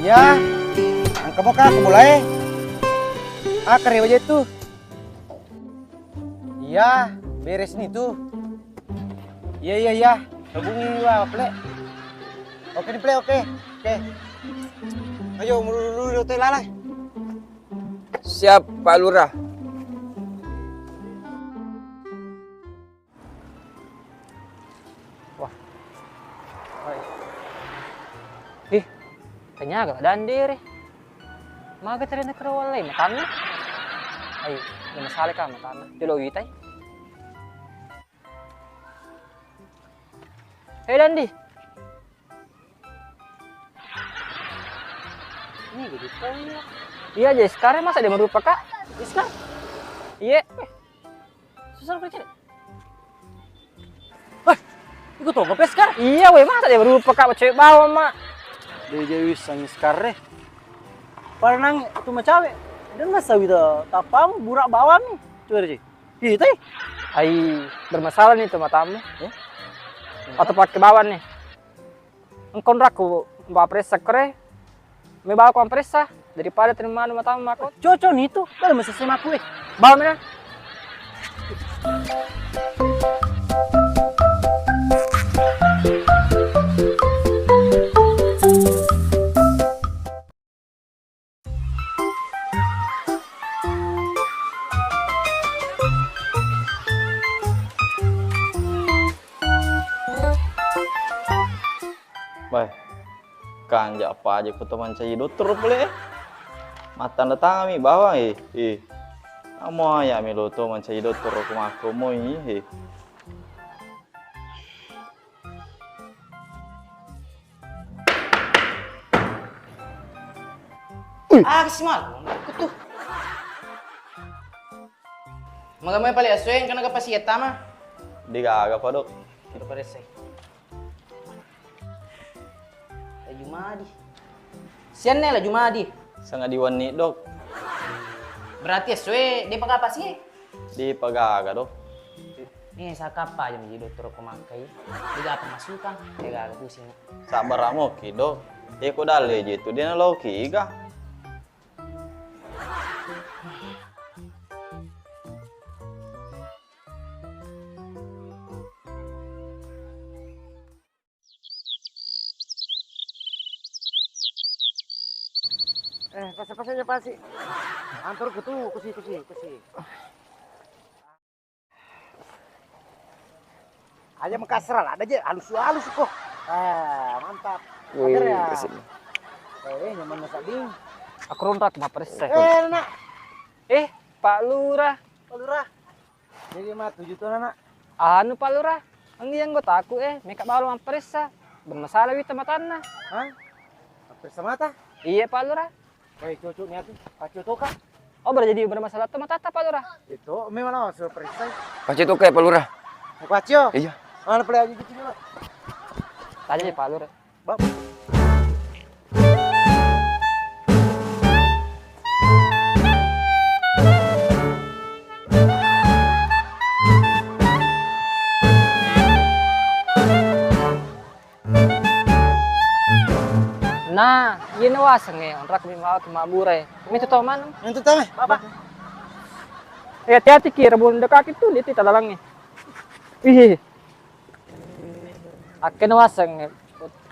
Iya, angka mau kak, aku mulai. Keren aja itu. Iya, beres nih tuh. Iya. Hubungi wah, Ple. Oke nih, Ple, oke. Ayo, dulu hotel lah. Siap, Pak Lurah. Wah. Ih, kayaknya agak dandir. Maga terina kerawalay matana. Ay, may masali ka matana. Dilo yitay. Hey Dandi. Ini gitu ya. Iya aja sekarang masa dia merupa kak? Sekarang? Iya. Susah kerja. Wah, ikut tuh ngepes sekarang? Iya weh masa dia merupa kak cewek bawa mak. Dia jadi sang sekarang. Parang itu macawe. Dan masa gitu tapam burak bawang nih. Coba deh. Gitu. Ay, bermasalah nih tuh matamu. Ya? Atau pakai bawan nih. Engkau raku bawa presa kere. May bawa ko ang presa daripada terima matamu mako. Cocok nih tuh. Kalau masih sama aku Bawa mina. Baik. Kan ja apa aja ku teman saya dokter boleh. Mata datang mi bawa Amo ya mi lo to man saya dokter aku mo Kasimal. Kutu. Magamay pala asweng ka nagapasiyat tama. Di kagak pa dok. Kiro paresay. La Jumadi. Siyan na la Jumadi. Sanga diwan ni dok. Berarti aswe di pagkapasi. Di pagaga dok. Nih sa kapa aja menjadi dokter kumakai. Di apa masukan? Ya gak pusing. Sabar amo ki dok. Ko dale gitu dia na loki ka. Pas aja pasti. Antar ku tuh, kusi. Aja mekasral, ada aja halus kok. Mantap. Agar ya. Nyaman nasa ding. Aku rontak ma presa. Nak. Pak Lurah. Jadi mah 7 tahun nak. Anu Pak Lurah. Ang iyang got aku may kabalo ang presa. Bermasalah wita matana. Hah? Apa sama ta? Iya Pak Lurah. Baik cocok nih aku. Cocok kah? Oh berjadi bermasalah tuh matata Pak Lurah. Itu memang surprise. Pace to kay Pak Lurah. Pacio. Iya. Mana pelai aja gitu lah. Tanya Pak Lurah. Bab. Nah, yun nawasang ngayon. Rak mimawa kumabure. May totoo man. Yang tutang Baba. Hati-hati kira bunda kaki tuh dito talalang Ih. Akin nawasang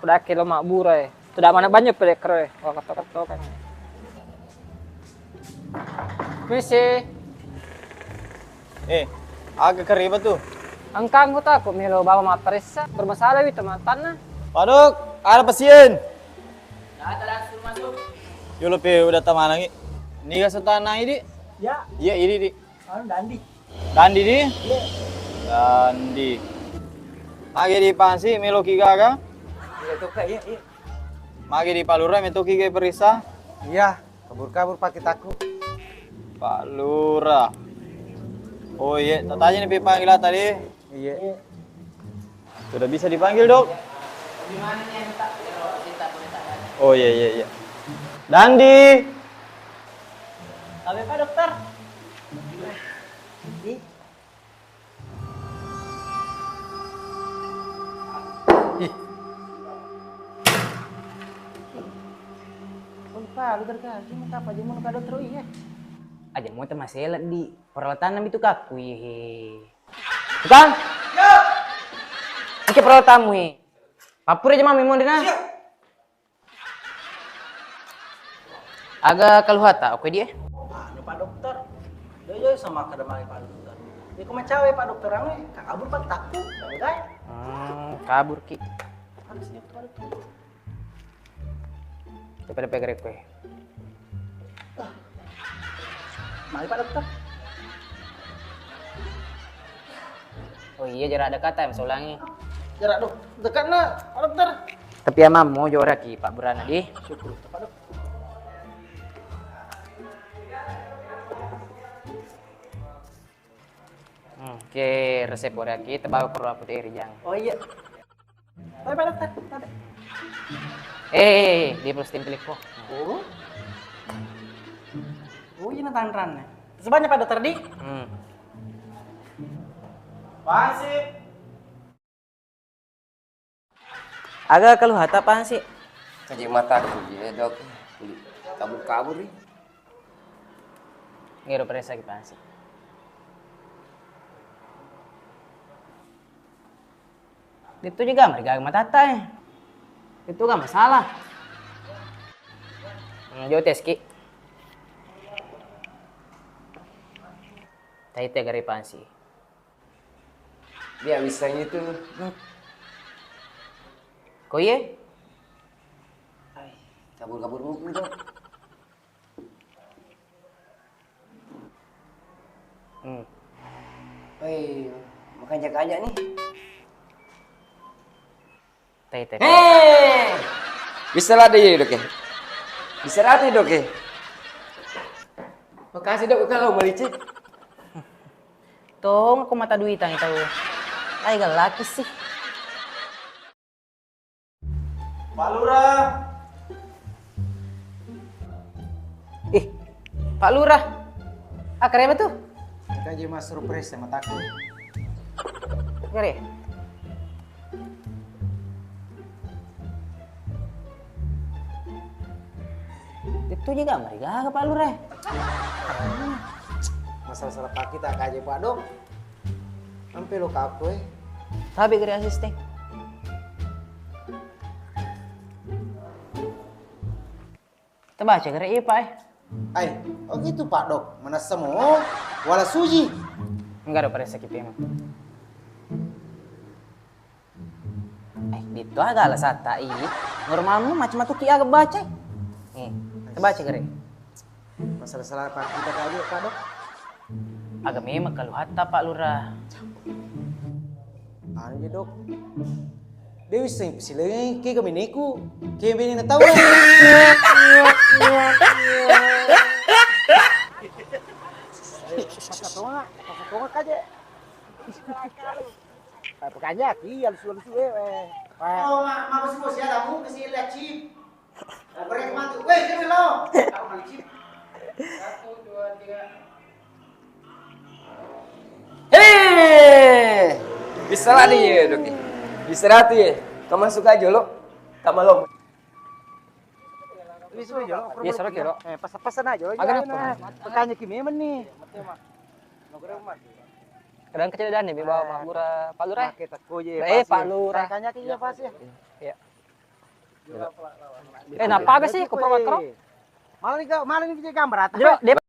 udah kilo mabure. Tidak mana banyak pada kere. Oh kata kan. Misi. Agak keribat tuh. Ang kanggo tako milo bawa mapresa. Bermasalah wita matana. Padok, ada pasien. Yo lo pe udah tamanangi. Ni ka sa tanang idi? Ya. Iya ini di. Dandi. Dandi di? Iya. Dandi. Magi di pansi meloki gaga. Iya tuh kayak iya. Magi di Palura metoki ke perisa. Iya, kabur pakai takut. Pak Lurah. Oh iya, tanya nih panggil tadi. Iya. Sudah bisa dipanggil dok. Gimana nih yang tak cinta boleh tanya. Oh iya. Dandi. Tapi Pak Dokter. Pak, lu terkasih mau apa aja mau kado terus ya. Aja mau teman selat di peralatan itu kaku ye. Bukan? Ya. Oke peralatanmu ye. Papur aja mami mau dina. Agak keluhata, oke dia. Anu Pak Dokter. Dia sama kadang Pak Dokter. Dia kok cawe Pak Dokter anu kabur Pak takut. Enggak. Kabur ki. Harusnya Pak Dokter. Daripada pegrek kue. Mari Pak Dokter. Oh iya jarak dekat ya ulangi. Jarak dong. Dekat na Pak Dokter. Tapi ya mam mau jauh lagi Pak Burana di. Syukur Pak Dokter. Oke, resep oraki tebak perlu aku teh rijang. Oh iya. Mari Pak Dokter. Tadi. Dia perlu stempel kok. Oh. Oh iya tangran. Sebanyak Pak Dokter di. Pasip. Agak keluhata apaan sih? Kajik mataku ya dok, kabur-kabur nih. Ngero peresa apaan sih? Itu juga mereka matata ya. Itu gak masalah. Jauh tes ki. Tadi teh gari apaan sih? Dia bisanya itu Kau ye? kabur-kabur buku dok. Woi, makan jaga aja nih. Tadi teh. Bisa lah deh dok ya. Bisa lah deh dok ya. Makasih dok kalau mau licin. Tong aku mata duitan itu. Ay gak laki sih. Pak Lurah. Pak Lurah. Keren tuh? Kaji mas surprise sama takut. Keren. Itu juga mereka Pak Lurah. Masalah Pak kita kaji Pak Dok. Sampai lo kaku Tapi keren asisten. Kita baca keren iya Pak. Oh gitu Pak Dok. Mana semua? Wala suji. Enggak ada pada sakit emang. Itu agak alas sata iya. Normalmu macam-macam ki agak baca. Kita baca keren. Masalah Pak kita kaji Pak Dok. Agak memang kalau hatta Pak Lurah. Anu Dok. Dewi sing sileng ke kami niku. Ke bini na tahu. Pakai kaje. Pakanya ki alus-alus Oh, mak semua sih ada mu kasih lihat chip. Goreng mati. Weh, jangan lo. Aku beli chip. 1 2 3. Bisa lah nih dok. Bisa lah tuh ya. Kamu suka aja lo. Kamu lo. Bisa aja lo. Iya, sorok ya, Dok. Pesan aja lo. Agak Pakanya ki memang nih. Kadang kecil dan nih bawa Pak Lurah. Kita koje. Pak Lurah. Pakanya ki ya pas ya. Iya. Napa agak sih ku perwat kro? Malah nih gambar atas. Dia